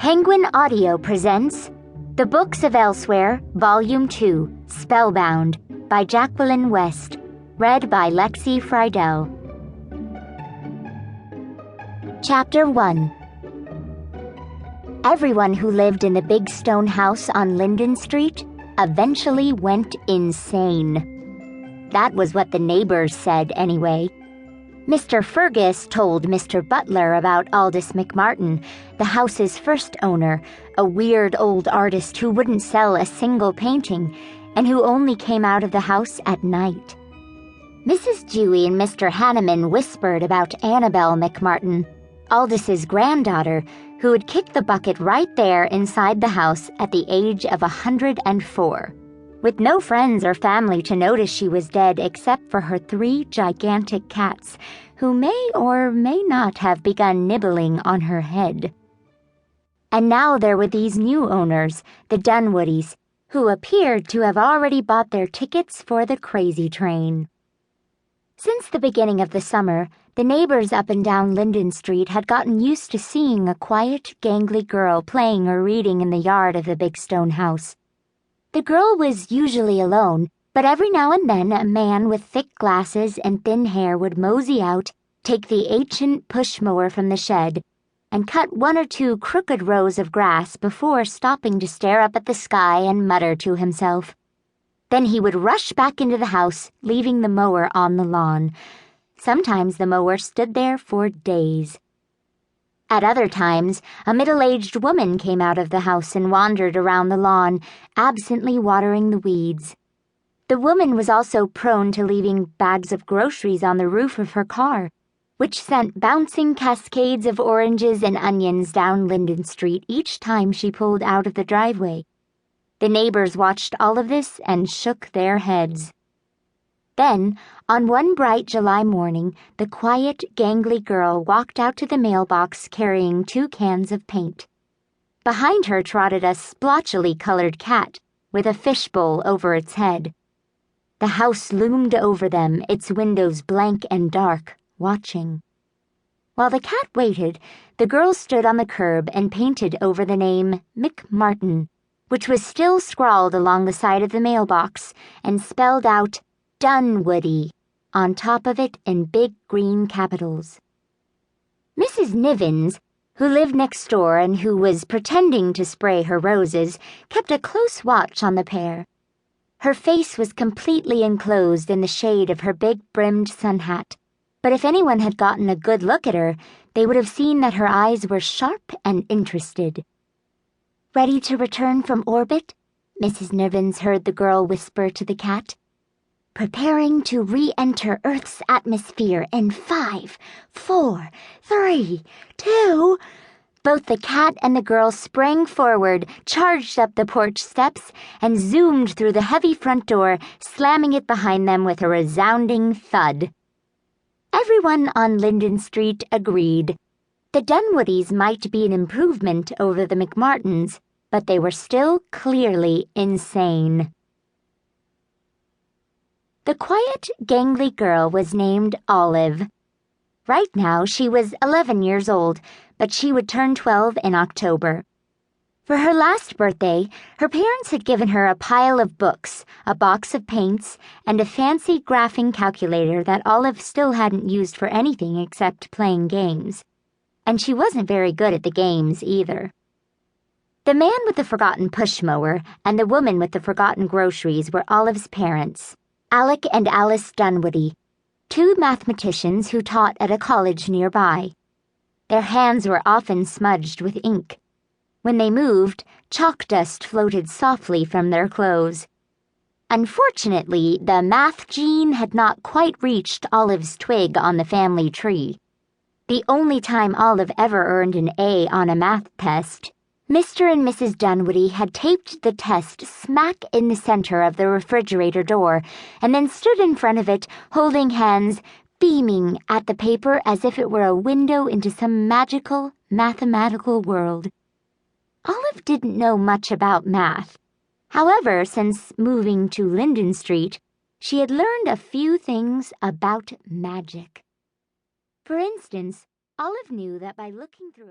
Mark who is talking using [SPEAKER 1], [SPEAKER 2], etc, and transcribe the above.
[SPEAKER 1] Penguin Audio presents The Books of Elsewhere, Volume 2, Spellbound, by Jacqueline West, read by Lexi Friedel. Chapter 1. Everyone who lived in the big stone house on Linden Street eventually went insane. That was what the neighbors said, anyway. Mr. Fergus told Mr. Butler about Aldous McMartin, the house's first owner, a weird old artist who wouldn't sell a single painting and who only came out of the house at night. Mrs. Dewey and Mr. Hanneman whispered about Annabel McMartin, Aldous's granddaughter, who had kicked the bucket right there inside the house at the age of 104. With no friends or family to notice she was dead except for her 3 gigantic cats, who may or may not have begun nibbling on her head. And now there were these new owners, the Dunwoodies, who appeared to have already bought their tickets for the crazy train. Since the beginning of the summer, the neighbors up and down Linden Street had gotten used to seeing a quiet, gangly girl playing or reading in the yard of the big stone house. The girl was usually alone, but every now and then a man with thick glasses and thin hair would mosey out, take the ancient push mower from the shed, and cut 1 or 2 crooked rows of grass before stopping to stare up at the sky and mutter to himself. Then he would rush back into the house, leaving the mower on the lawn. Sometimes the mower stood there for days. At other times, a middle-aged woman came out of the house and wandered around the lawn, absently watering the weeds. The woman was also prone to leaving bags of groceries on the roof of her car, which sent bouncing cascades of oranges and onions down Linden Street each time she pulled out of the driveway. The neighbors watched all of this and shook their heads. Then, on one bright July morning, the quiet, gangly girl walked out to the mailbox carrying 2 cans of paint. Behind her trotted a splotchily colored cat with a fishbowl over its head. The house loomed over them, its windows blank and dark, watching. While the cat waited, the girl stood on the curb and painted over the name McMartin, which was still scrawled along the side of the mailbox, and spelled out Dunwoody on top of it in big green capitals. Mrs. Nivens, who lived next door and who was pretending to spray her roses, kept a close watch on the pair. Her face was completely enclosed in the shade of her big-brimmed sun hat, but if anyone had gotten a good look at her, they would have seen that her eyes were sharp and interested. "Ready to return from orbit?" Mrs. Nivens heard the girl whisper to the cat. "Preparing to re-enter Earth's atmosphere in 5, 4, 3, 2... Both the cat and the girl sprang forward, charged up the porch steps, and zoomed through the heavy front door, slamming it behind them with a resounding thud. Everyone on Linden Street agreed. The Dunwoodies might be an improvement over the McMartins, but they were still clearly insane. The quiet, gangly girl was named Olive. Right now, she was 11 years old, but she would turn 12 in October. For her last birthday, her parents had given her a pile of books, a box of paints, and a fancy graphing calculator that Olive still hadn't used for anything except playing games. And she wasn't very good at the games, either. The man with the forgotten push mower and the woman with the forgotten groceries were Olive's parents, Alec and Alice Dunwoody, 2 mathematicians who taught at a college nearby. Their hands were often smudged with ink. When they moved, chalk dust floated softly from their clothes. Unfortunately, the math gene had not quite reached Olive's twig on the family tree. The only time Olive ever earned an A on a math test, Mr. and Mrs. Dunwoody had taped the test smack in the center of the refrigerator door and then stood in front of it, holding hands, beaming at the paper as if it were a window into some magical, mathematical world. Olive didn't know much about math. However, since moving to Linden Street, she had learned a few things about magic. For instance, Olive knew that by looking through a